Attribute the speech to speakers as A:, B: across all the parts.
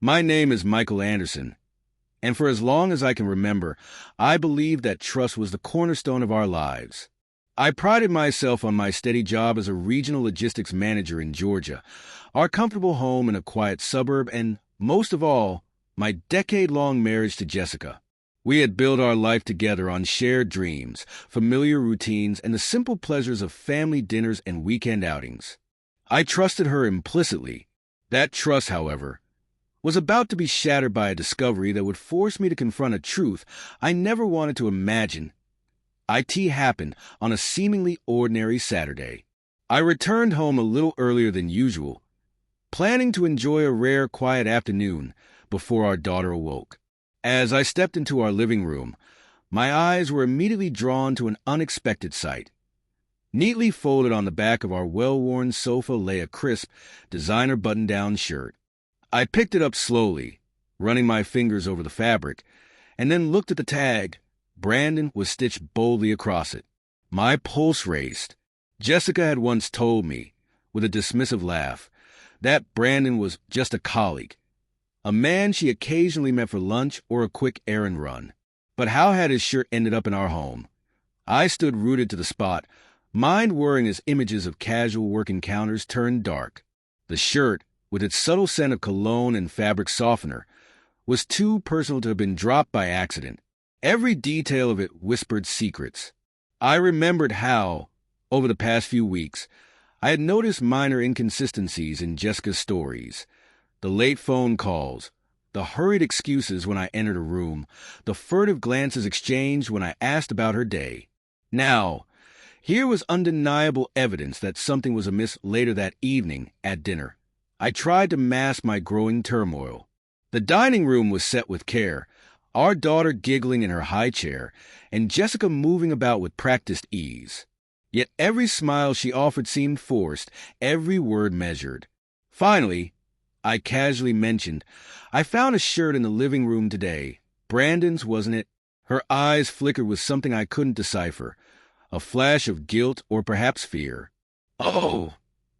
A: My name is Michael Anderson, and for as long as I can remember, I believed that trust was the cornerstone of our lives. I prided myself on my steady job as a regional logistics manager in Georgia, our comfortable home in a quiet suburb, and, most of all, my decade-long marriage to Jessica. We had built our life together on shared dreams, familiar routines, and the simple pleasures of family dinners and weekend outings. I trusted her implicitly. That trust, however, was about to be shattered by a discovery that would force me to confront a truth I never wanted to imagine. IT happened on a seemingly ordinary Saturday. I returned home a little earlier than usual, planning to enjoy a rare, quiet afternoon before our daughter awoke. As I stepped into our living room, my eyes were immediately drawn to an unexpected sight. Neatly folded on the back of our well-worn sofa lay a crisp, designer button-down shirt. I picked it up slowly, running my fingers over the fabric, and then looked at the tag. Brandon was stitched boldly across it. My pulse raced. Jessica had once told me, with a dismissive laugh, that Brandon was just a colleague, a man she occasionally met for lunch or a quick errand run. But how had his shirt ended up in our home? I stood rooted to the spot, mind whirring as images of casual work encounters turned dark. The shirt, with its subtle scent of cologne and fabric softener, was too personal to have been dropped by accident. Every detail of it whispered secrets. I remembered how, over the past few weeks, I had noticed minor inconsistencies in Jessica's stories. The late phone calls, the hurried excuses when I entered a room, the furtive glances exchanged when I asked about her day. Now, here was undeniable evidence that something was amiss later that evening at dinner. I tried to mask my growing turmoil. The dining room was set with care, our daughter giggling in her high chair, and Jessica moving about with practiced ease. Yet every smile she offered seemed forced, every word measured. Finally, I casually mentioned, "I found a shirt in the living room today. Brandon's, wasn't it?" Her eyes flickered with something I couldn't decipher, a flash of guilt or perhaps fear. "Oh,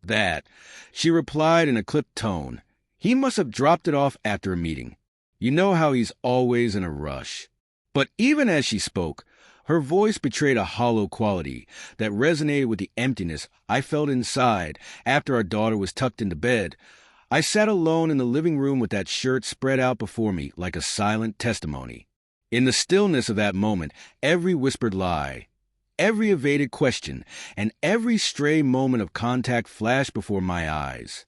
A: that," she replied in a clipped tone. "He must have dropped it off after a meeting. You know how he's always in a rush." But even as she spoke, her voice betrayed a hollow quality that resonated with the emptiness I felt inside after our daughter was tucked into bed. I sat alone in the living room with that shirt spread out before me like a silent testimony. In the stillness of that moment, every whispered lie, every evaded question, and every stray moment of contact flashed before my eyes.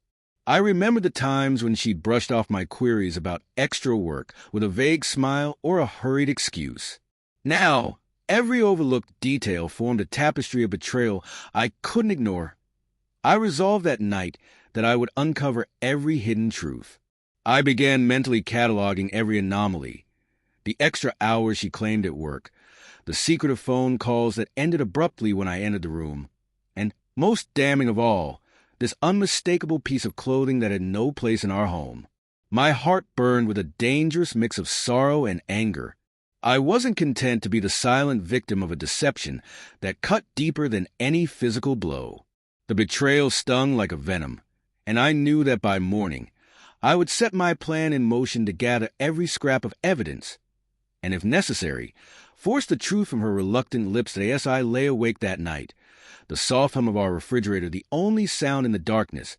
A: I remembered the times when she'd brushed off my queries about extra work with a vague smile or a hurried excuse. Now, every overlooked detail formed a tapestry of betrayal I couldn't ignore. I resolved that night that I would uncover every hidden truth. I began mentally cataloging every anomaly, the extra hours she claimed at work, the secretive phone calls that ended abruptly when I entered the room, and, most damning of all, this unmistakable piece of clothing that had no place in our home. My heart burned with a dangerous mix of sorrow and anger. I wasn't content to be the silent victim of a deception that cut deeper than any physical blow. The betrayal stung like a venom, and I knew that by morning I would set my plan in motion to gather every scrap of evidence, and if necessary, force the truth from her reluctant lips as I lay awake that night. The soft hum of our refrigerator the only sound in the darkness.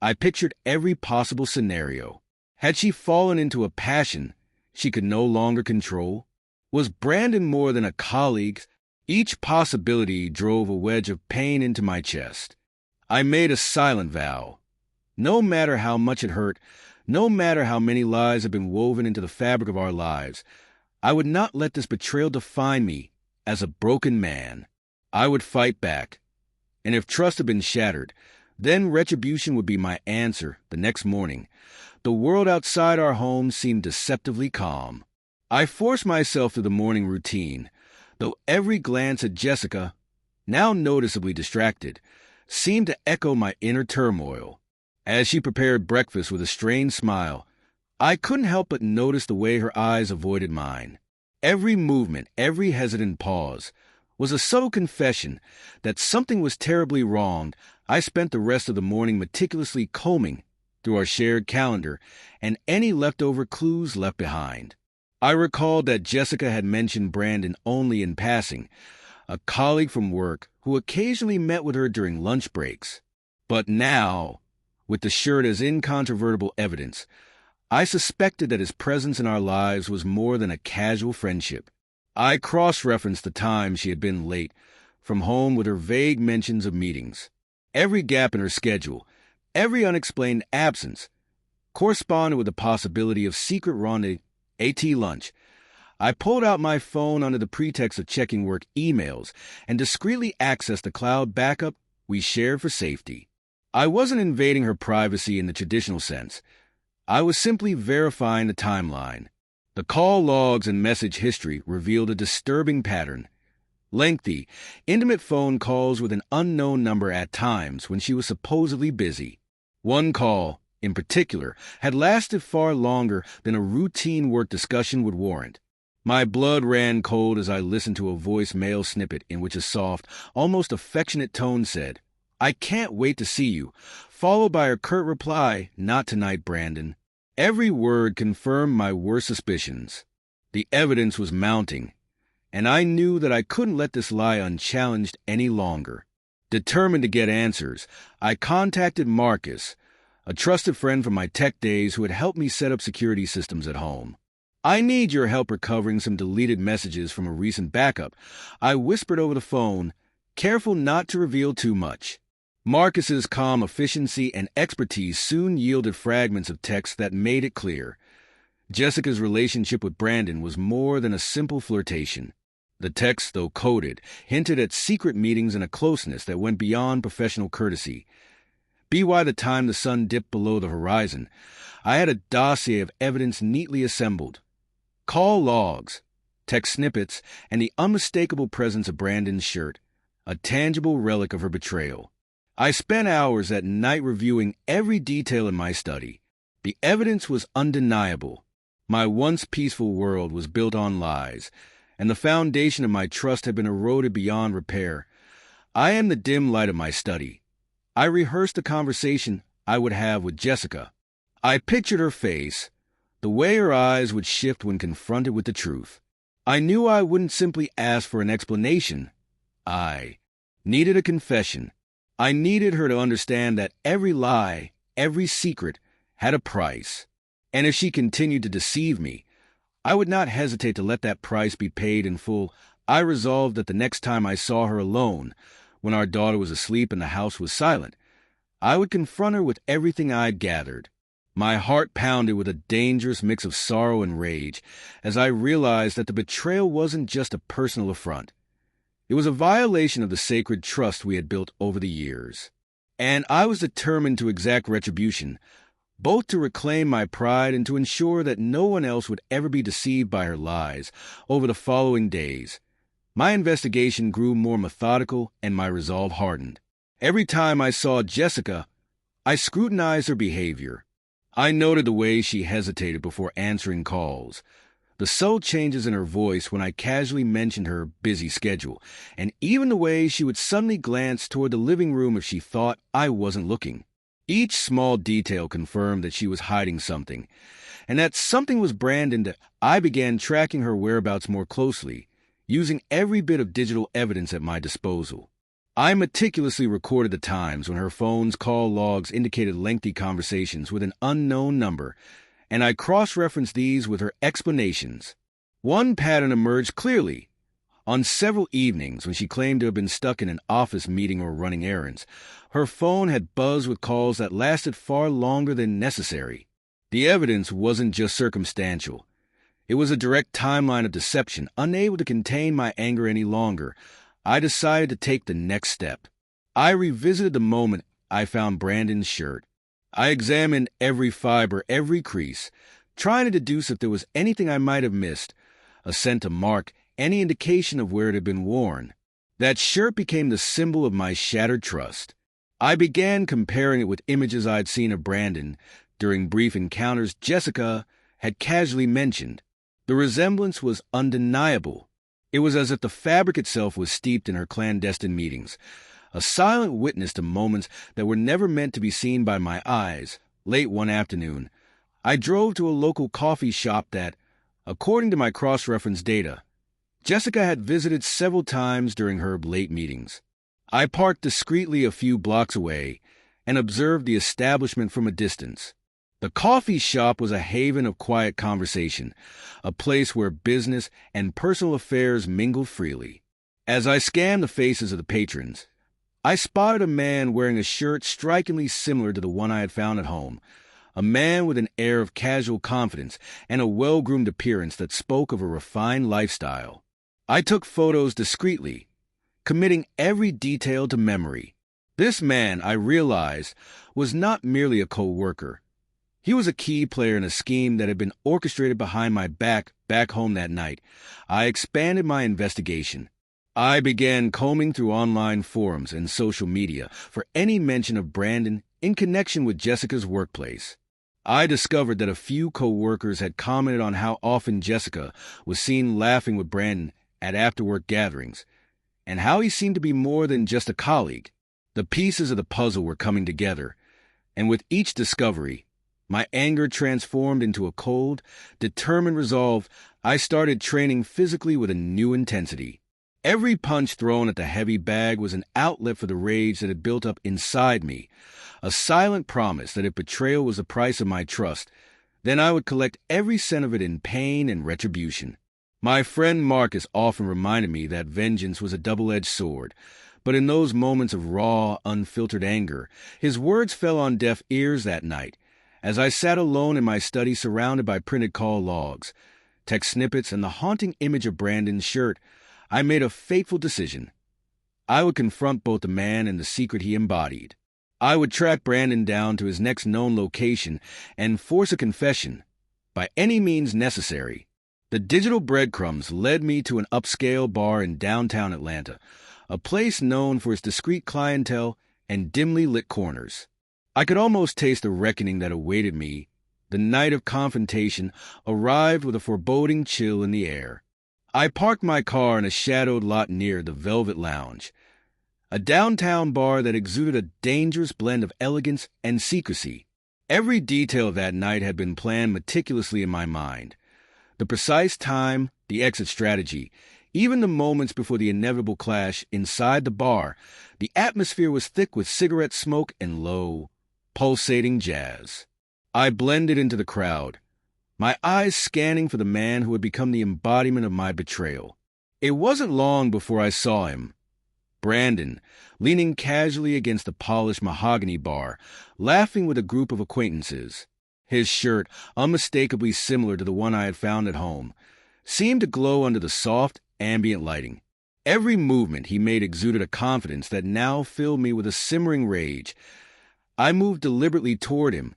A: I pictured every possible scenario. Had she fallen into a passion she could no longer control? Was Brandon more than a colleague? Each possibility drove a wedge of pain into my chest. I made a silent vow. No matter how much it hurt, no matter how many lies had been woven into the fabric of our lives, I would not let this betrayal define me as a broken man. I would fight back. And if trust had been shattered, then retribution would be my answer the next morning. The world outside our home seemed deceptively calm. I forced myself through the morning routine, though every glance at Jessica, now noticeably distracted, seemed to echo my inner turmoil. As she prepared breakfast with a strained smile, I couldn't help but notice the way her eyes avoided mine. Every movement, every hesitant pause, was a subtle confession that something was terribly wrong. I spent the rest of the morning meticulously combing through our shared calendar and any leftover clues left behind. I recalled that Jessica had mentioned Brandon only in passing, a colleague from work who occasionally met with her during lunch breaks. But now, with the shirt as incontrovertible evidence, I suspected that his presence in our lives was more than a casual friendship. I cross-referenced the time she had been late from home with her vague mentions of meetings. Every gap in her schedule, every unexplained absence, corresponded with the possibility of secret rendezvous AT lunch. I pulled out my phone under the pretext of checking work emails and discreetly accessed the cloud backup we shared for safety. I wasn't invading her privacy in the traditional sense. I was simply verifying the timeline. The call logs and message history revealed a disturbing pattern. Lengthy, intimate phone calls with an unknown number at times when she was supposedly busy. One call, in particular, had lasted far longer than a routine work discussion would warrant. My blood ran cold as I listened to a voicemail snippet in which a soft, almost affectionate tone said, "I can't wait to see you," followed by a curt reply, "Not tonight, Brandon." Every word confirmed my worst suspicions. The evidence was mounting, and I knew that I couldn't let this lie unchallenged any longer. Determined to get answers, I contacted Marcus, a trusted friend from my tech days who had helped me set up security systems at home. "I need your help recovering some deleted messages from a recent backup," I whispered over the phone, careful not to reveal too much. Marcus's calm efficiency and expertise soon yielded fragments of text that made it clear. Jessica's relationship with Brandon was more than a simple flirtation. The text, though coded, hinted at secret meetings and a closeness that went beyond professional courtesy. By the time the sun dipped below the horizon, I had a dossier of evidence neatly assembled. Call logs, text snippets, and the unmistakable presence of Brandon's shirt, a tangible relic of her betrayal. I spent hours at night reviewing every detail in my study. The evidence was undeniable. My once peaceful world was built on lies, and the foundation of my trust had been eroded beyond repair. I am the dim light of my study. I rehearsed the conversation I would have with Jessica. I pictured her face, the way her eyes would shift when confronted with the truth. I knew I wouldn't simply ask for an explanation. I needed a confession. I needed her to understand that every lie, every secret, had a price. And if she continued to deceive me, I would not hesitate to let that price be paid in full. I resolved that the next time I saw her alone, when our daughter was asleep and the house was silent, I would confront her with everything I'd gathered. My heart pounded with a dangerous mix of sorrow and rage as I realized that the betrayal wasn't just a personal affront. It was a violation of the sacred trust we had built over the years. And I was determined to exact retribution, both to reclaim my pride and to ensure that no one else would ever be deceived by her lies. Over the following days, my investigation grew more methodical and my resolve hardened. Every time I saw Jessica, I scrutinized her behavior. I noted the way she hesitated before answering calls, the subtle changes in her voice when I casually mentioned her busy schedule, and even the way she would suddenly glance toward the living room if she thought I wasn't looking. Each small detail confirmed that she was hiding something, and that something was Brandon. I began tracking her whereabouts more closely, using every bit of digital evidence at my disposal. I meticulously recorded the times when her phone's call logs indicated lengthy conversations with an unknown number, and I cross-referenced these with her explanations. One pattern emerged clearly. On several evenings when she claimed to have been stuck in an office meeting or running errands, her phone had buzzed with calls that lasted far longer than necessary. The evidence wasn't just circumstantial. It was a direct timeline of deception. Unable to contain my anger any longer, I decided to take the next step. I revisited the moment I found Brandon's shirt. I examined every fiber, every crease, trying to deduce if there was anything I might have missed, a scent to mark any indication of where it had been worn. That shirt became the symbol of my shattered trust. I began comparing it with images I'd seen of Brandon during brief encounters Jessica had casually mentioned. The resemblance was undeniable. It was as if the fabric itself was steeped in her clandestine meetings, a silent witness to moments that were never meant to be seen by my eyes, Late one afternoon, I drove to a local coffee shop that, according to my cross-reference data, Jessica had visited several times during her late meetings. I parked discreetly a few blocks away and observed the establishment from a distance. The coffee shop was a haven of quiet conversation, a place where business and personal affairs mingled freely. As I scanned the faces of the patrons, I spotted a man wearing a shirt strikingly similar to the one I had found at home, a man with an air of casual confidence and a well-groomed appearance that spoke of a refined lifestyle. I took photos discreetly, committing every detail to memory. This man, I realized, was not merely a co-worker. He was a key player in a scheme that had been orchestrated behind my back home that night. I expanded my investigation. I began combing through online forums and social media for any mention of Brandon in connection with Jessica's workplace. I discovered that a few co-workers had commented on how often Jessica was seen laughing with Brandon at after-work gatherings, and how he seemed to be more than just a colleague. The pieces of the puzzle were coming together, and with each discovery, my anger transformed into a cold, determined resolve. I started training physically with a new intensity. Every punch thrown at the heavy bag was an outlet for the rage that had built up inside me, a silent promise that if betrayal was the price of my trust, then I would collect every cent of it in pain and retribution. My friend Marcus often reminded me that vengeance was a double-edged sword, but in those moments of raw, unfiltered anger, his words fell on deaf ears that night. As I sat alone in my study surrounded by printed call logs, text snippets, and the haunting image of Brandon's shirt, I made a fateful decision. I would confront both the man and the secret he embodied. I would track Brandon down to his next known location and force a confession, by any means necessary. The digital breadcrumbs led me to an upscale bar in downtown Atlanta, a place known for its discreet clientele and dimly lit corners. I could almost taste the reckoning that awaited me. The night of confrontation arrived with a foreboding chill in the air. I parked my car in a shadowed lot near the Velvet Lounge, a downtown bar that exuded a dangerous blend of elegance and secrecy. Every detail of that night had been planned meticulously in my mind. The precise time, the exit strategy, even the moments before the inevitable clash inside the bar, the atmosphere was thick with cigarette smoke and low, pulsating jazz. I blended into the crowd, my eyes scanning for the man who had become the embodiment of my betrayal. It wasn't long before I saw him, Brandon, leaning casually against the polished mahogany bar, laughing with a group of acquaintances. His shirt, unmistakably similar to the one I had found at home, seemed to glow under the soft, ambient lighting. Every movement he made exuded a confidence that now filled me with a simmering rage. I moved deliberately toward him,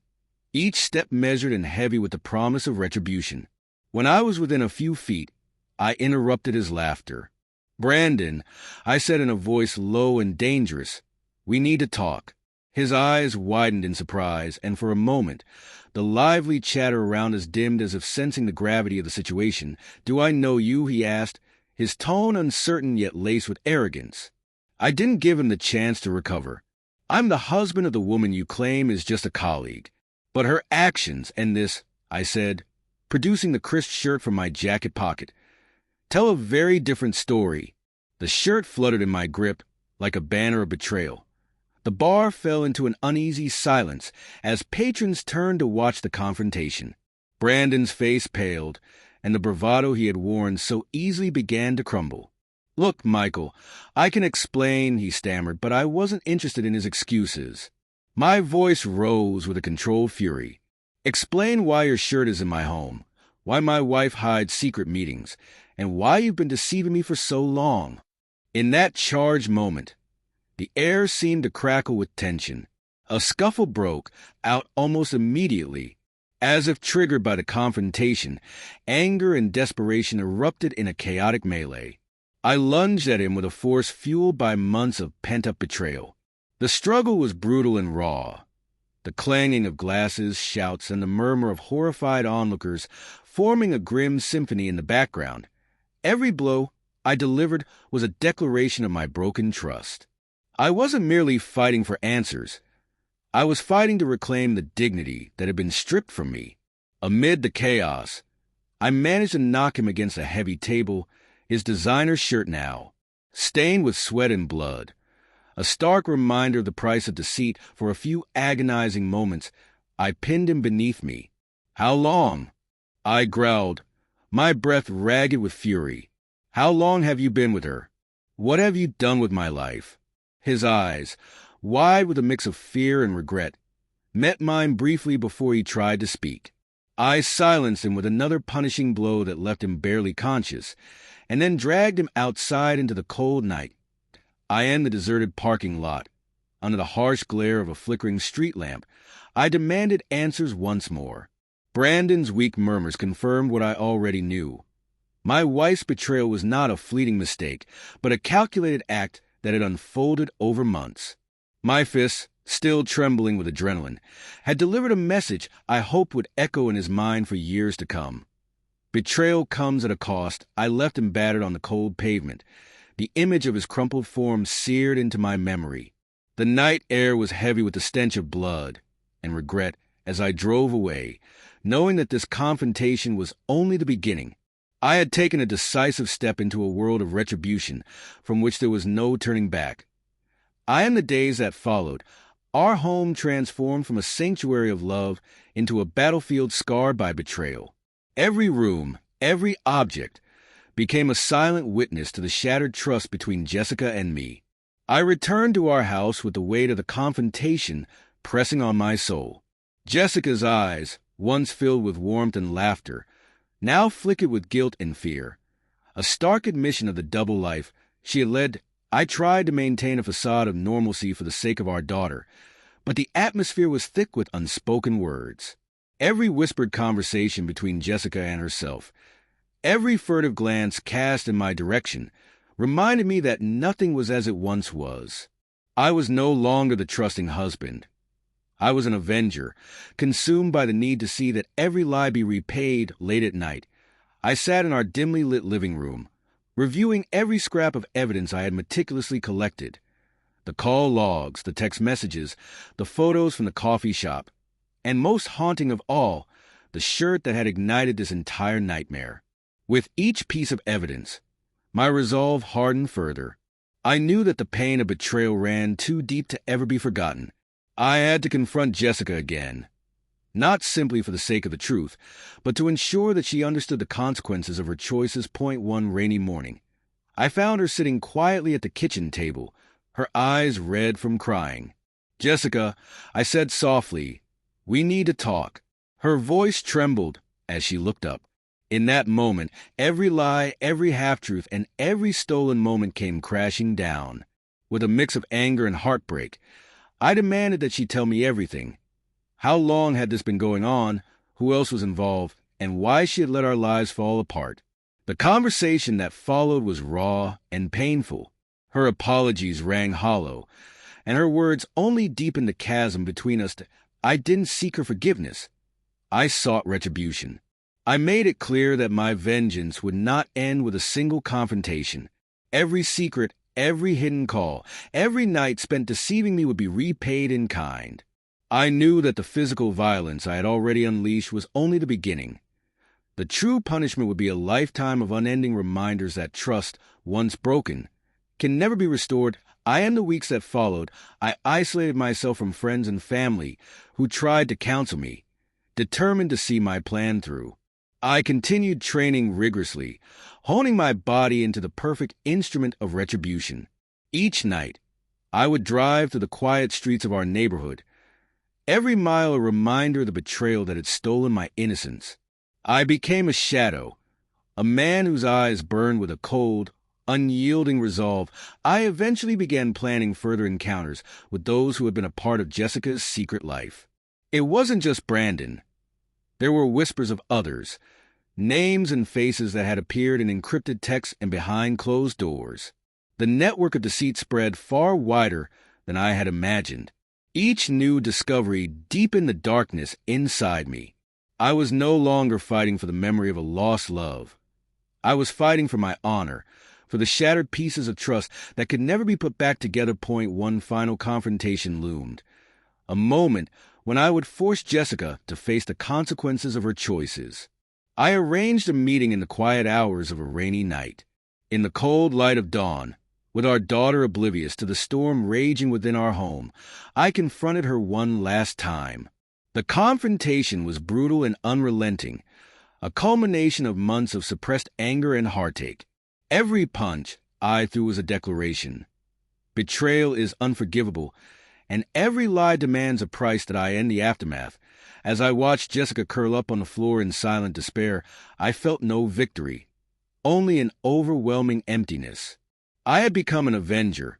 A: each step measured and heavy with the promise of retribution. When I was within a few feet, I interrupted his laughter. "Brandon," I said in a voice low and dangerous, "we need to talk." His eyes widened in surprise, and for a moment, the lively chatter around us dimmed as if sensing the gravity of the situation. "Do I know you?" he asked, his tone uncertain yet laced with arrogance. I didn't give him the chance to recover. "I'm the husband of the woman you claim is just a colleague. But her actions and this," I said, producing the crisp shirt from my jacket pocket, "tell a very different story." The shirt fluttered in my grip like a banner of betrayal. The bar fell into an uneasy silence as patrons turned to watch the confrontation. Brandon's face paled, and the bravado he had worn so easily began to crumble. "Look, Michael, I can explain," he stammered, but I wasn't interested in his excuses. My voice rose with a controlled fury. "Explain why your shirt is in my home, why my wife hides secret meetings, and why you've been deceiving me for so long." In that charged moment, the air seemed to crackle with tension. A scuffle broke out almost immediately. As if triggered by the confrontation, anger and desperation erupted in a chaotic melee. I lunged at him with a force fueled by months of pent-up betrayal. The struggle was brutal and raw. The clanging of glasses, shouts, and the murmur of horrified onlookers forming a grim symphony in the background. Every blow I delivered was a declaration of my broken trust. I wasn't merely fighting for answers. I was fighting to reclaim the dignity that had been stripped from me. Amid the chaos, I managed to knock him against a heavy table, his designer shirt now, stained with sweat and blood. A stark reminder of the price of deceit. For a few agonizing moments, I pinned him beneath me. "How long?" I growled, my breath ragged with fury. "How long have you been with her? What have you done with my life?" His eyes, wide with a mix of fear and regret, met mine briefly before he tried to speak. I silenced him with another punishing blow that left him barely conscious, and then dragged him outside into the cold night. I in the deserted parking lot, under the harsh glare of a flickering street lamp, I demanded answers once more. Brandon's weak murmurs confirmed what I already knew. My wife's betrayal was not a fleeting mistake, but a calculated act that had unfolded over months. My fists, still trembling with adrenaline, had delivered a message I hoped would echo in his mind for years to come. Betrayal comes at a cost. I left him battered on the cold pavement, the image of his crumpled form seared into my memory. The night air was heavy with the stench of blood and regret as I drove away, knowing that this confrontation was only the beginning. I had taken a decisive step into a world of retribution from which there was no turning back. In the days that followed, our home transformed from a sanctuary of love into a battlefield scarred by betrayal. Every room, every object, became a silent witness to the shattered trust between Jessica and me. I returned to our house with the weight of the confrontation pressing on my soul. Jessica's eyes, once filled with warmth and laughter, now flickered with guilt and fear. A stark admission of the double life she had led. I tried to maintain a facade of normalcy for the sake of our daughter, but the atmosphere was thick with unspoken words. Every whispered conversation between Jessica and herself, every furtive glance cast in my direction, reminded me that nothing was as it once was. I was no longer the trusting husband. I was an avenger, consumed by the need to see that every lie be repaid. Late at night, I sat in our dimly lit living room, reviewing every scrap of evidence I had meticulously collected. The call logs, the text messages, the photos from the coffee shop, and most haunting of all, the shirt that had ignited this entire nightmare. With each piece of evidence, my resolve hardened further. I knew that the pain of betrayal ran too deep to ever be forgotten. I had to confront Jessica again, not simply for the sake of the truth, but to ensure that she understood the consequences of her choices. One rainy morning, I found her sitting quietly at the kitchen table, her eyes red from crying. "Jessica," I said softly, "we need to talk." Her voice trembled as she looked up. In that moment, every lie, every half-truth, and every stolen moment came crashing down. With a mix of anger and heartbreak, I demanded that she tell me everything. How long had this been going on, who else was involved, and why she had let our lives fall apart. The conversation that followed was raw and painful. Her apologies rang hollow, and her words only deepened the chasm between us. I didn't seek her forgiveness. I sought retribution. I made it clear that my vengeance would not end with a single confrontation. Every secret, every hidden call, every night spent deceiving me would be repaid in kind. I knew that the physical violence I had already unleashed was only the beginning. The true punishment would be a lifetime of unending reminders that trust, once broken, can never be restored. In the weeks that followed, I isolated myself from friends and family who tried to counsel me, determined to see my plan through. I continued training rigorously, honing my body into the perfect instrument of retribution. Each night, I would drive through the quiet streets of our neighborhood, every mile a reminder of the betrayal that had stolen my innocence. I became a shadow, a man whose eyes burned with a cold, unyielding resolve. I eventually began planning further encounters with those who had been a part of Jessica's secret life. It wasn't just Brandon. There were whispers of others, names and faces that had appeared in encrypted texts and behind closed doors. The network of deceit spread far wider than I had imagined. Each new discovery deepened the darkness inside me. I was no longer fighting for the memory of a lost love. I was fighting for my honor, for the shattered pieces of trust that could never be put back together. One final confrontation loomed. a moment when I would force Jessica to face the consequences of her choices. I arranged a meeting in the quiet hours of a rainy night. In the cold light of dawn, with our daughter oblivious to the storm raging within our home, I confronted her one last time. The confrontation was brutal and unrelenting, a culmination of months of suppressed anger and heartache. Every punch I threw was a declaration. Betrayal is unforgivable, and every lie demands a price that I end the aftermath. As I watched Jessica curl up on the floor in silent despair, I felt no victory, only an overwhelming emptiness. I had become an avenger,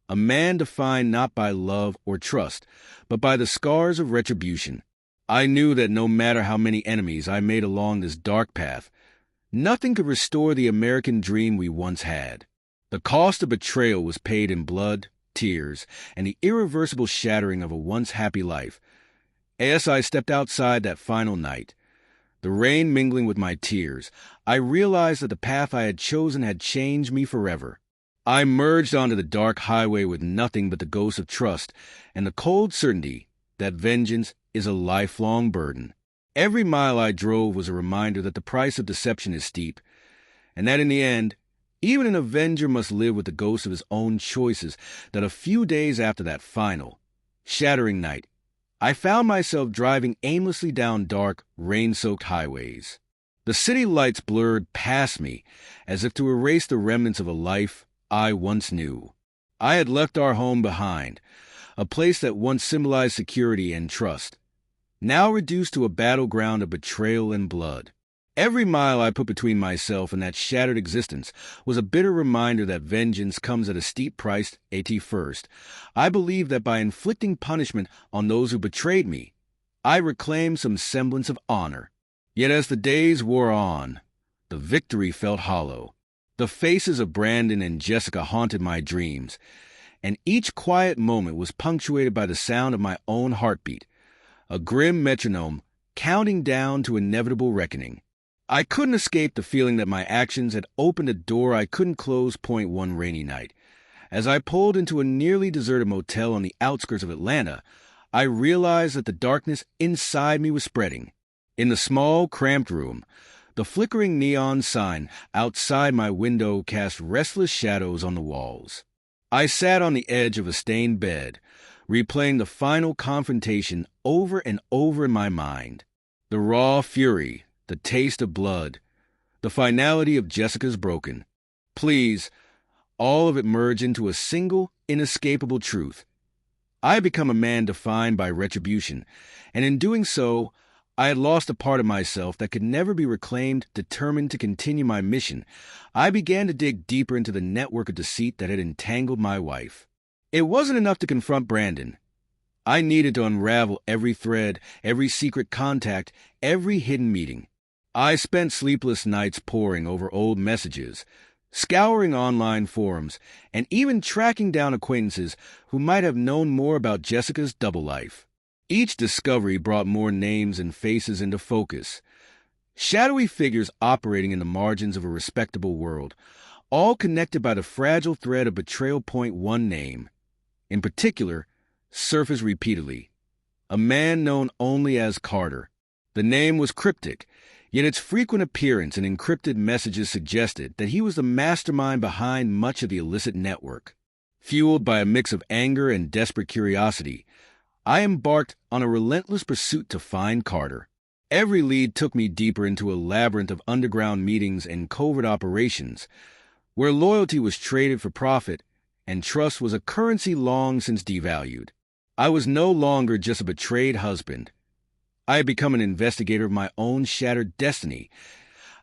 A: a man defined not by love or trust, but by the scars of retribution. I knew that no matter how many enemies I made along this dark path, nothing could restore the American dream we once had. The cost of betrayal was paid in blood, tears, and the irreversible shattering of a once happy life. As I stepped outside that final night, the rain mingling with my tears, I realized that the path I had chosen had changed me forever. I merged onto the dark highway with nothing but the ghost of trust and the cold certainty that vengeance is a lifelong burden. Every mile I drove was a reminder that the price of deception is steep, and that in the end, even an avenger must live with the ghost of his own choices. That a few days after that final, shattering night, I found myself driving aimlessly down dark, rain-soaked highways. The city lights blurred past me as if to erase the remnants of a life I once knew. I had left our home behind, a place that once symbolized security and trust, now reduced to a battleground of betrayal and blood. Every mile I put between myself and that shattered existence was a bitter reminder that vengeance comes at a steep price. At first, I believed that by inflicting punishment on those who betrayed me, I reclaimed some semblance of honor. Yet as the days wore on, the victory felt hollow. The faces of Brandon and Jessica haunted my dreams, and each quiet moment was punctuated by the sound of my own heartbeat, a grim metronome counting down to inevitable reckoning. I couldn't escape the feeling that my actions had opened a door I couldn't close. One rainy night, as I pulled into a nearly deserted motel on the outskirts of Atlanta, I realized that the darkness inside me was spreading. In the small, cramped room, the flickering neon sign outside my window cast restless shadows on the walls. I sat on the edge of a stained bed, replaying the final confrontation over and over in my mind. The raw fury, the taste of blood, the finality of Jessica's broken. Please, all of it merged into a single, inescapable truth. I had become a man defined by retribution, and in doing so, I had lost a part of myself that could never be reclaimed. Determined to continue my mission, I began to dig deeper into the network of deceit that had entangled my wife. It wasn't enough to confront Brandon. I needed to unravel every thread, every secret contact, every hidden meeting. I spent sleepless nights poring over old messages, scouring online forums, and even tracking down acquaintances who might have known more about Jessica's double life. Each discovery brought more names and faces into focus, shadowy figures operating in the margins of a respectable world, all connected by the fragile thread of betrayal. One name, in particular, surfaced repeatedly, a man known only as Carter. The name was cryptic, yet its frequent appearance in encrypted messages suggested that he was the mastermind behind much of the illicit network. Fueled by a mix of anger and desperate curiosity, I embarked on a relentless pursuit to find Carter. Every lead took me deeper into a labyrinth of underground meetings and covert operations, where loyalty was traded for profit and trust was a currency long since devalued. I was no longer just a betrayed husband. I had become an investigator of my own shattered destiny.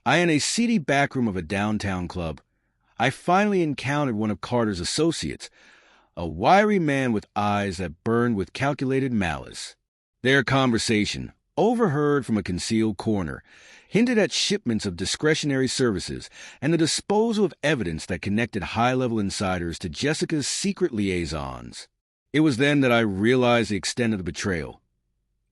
A: In a seedy backroom of a downtown club, I finally encountered one of Carter's associates, a wiry man with eyes that burned with calculated malice. Their conversation, overheard from a concealed corner, hinted at shipments of discretionary services and the disposal of evidence that connected high-level insiders to Jessica's secret liaisons. It was then that I realized the extent of the betrayal.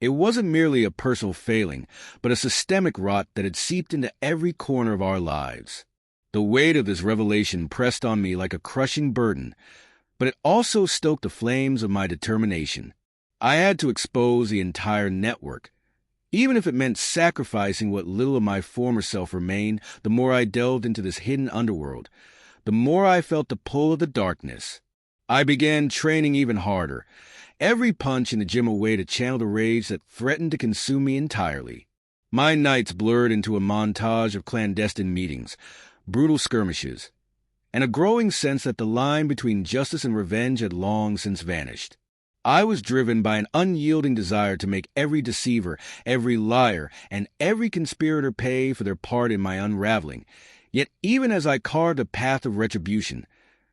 A: It wasn't merely a personal failing, but a systemic rot that had seeped into every corner of our lives. The weight of this revelation pressed on me like a crushing burden, but it also stoked the flames of my determination. I had to expose the entire network. Even if it meant sacrificing what little of my former self remained, the more I delved into this hidden underworld, the more I felt the pull of the darkness. I began training even harder, every punch in the gym a way to channel the rage that threatened to consume me entirely. My nights blurred into a montage of clandestine meetings, brutal skirmishes, and a growing sense that the line between justice and revenge had long since vanished. I was driven by an unyielding desire to make every deceiver, every liar, and every conspirator pay for their part in my unraveling. Yet even as I carved a path of retribution,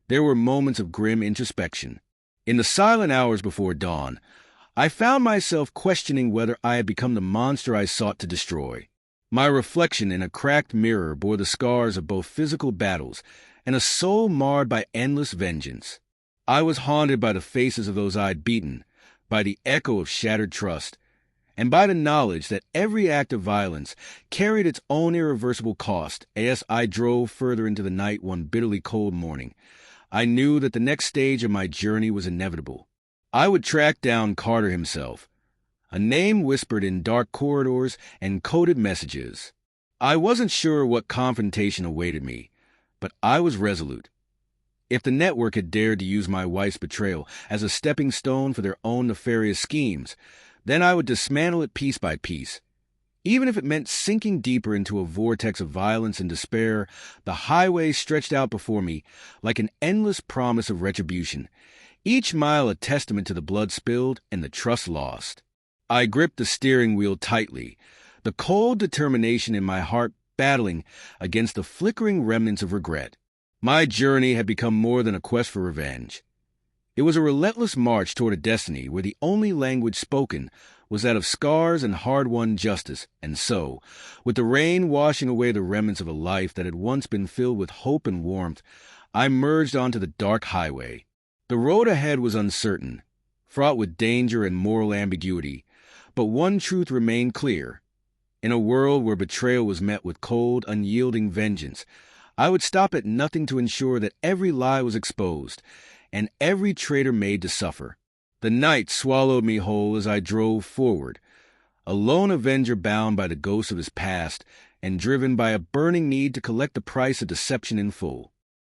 A: there were moments of grim introspection. In the silent hours before dawn, I found myself questioning whether I had become the monster I sought to destroy. My reflection in a cracked mirror bore the scars of both physical battles and a soul marred by endless vengeance. I was haunted by the faces of those I'd beaten, by the echo of shattered trust, and by the knowledge that every act of violence carried its own irreversible cost. As I drove further into the night one bitterly cold morning, I knew that the next stage of my journey was inevitable. I would track down Carter himself, a name whispered in dark corridors and coded messages. I wasn't sure what confrontation awaited me, but I was resolute. If the network had dared to use my wife's betrayal as a stepping stone for their own nefarious schemes, then I would dismantle it piece by piece. Even if it meant sinking deeper into a vortex of violence and despair, the highway stretched out before me like an endless promise of retribution, each mile a testament to the blood spilled and the trust lost. I gripped the steering wheel tightly, the cold determination in my heart battling against the flickering remnants of regret. My journey had become more than a quest for revenge. It was a relentless march toward a destiny where the only language spoken was that of scars and hard-won justice, and so, with the rain washing away the remnants of a life that had once been filled with hope and warmth, I merged onto the dark highway. The road ahead was uncertain, fraught with danger and moral ambiguity, but one truth remained clear. In a world where betrayal was met with cold, unyielding vengeance, I would stop at nothing to ensure that every lie was exposed and every traitor made to suffer. The night swallowed me whole as I drove forward, a lone avenger bound by the ghosts of his past and driven by a burning need to collect the price of deception in full.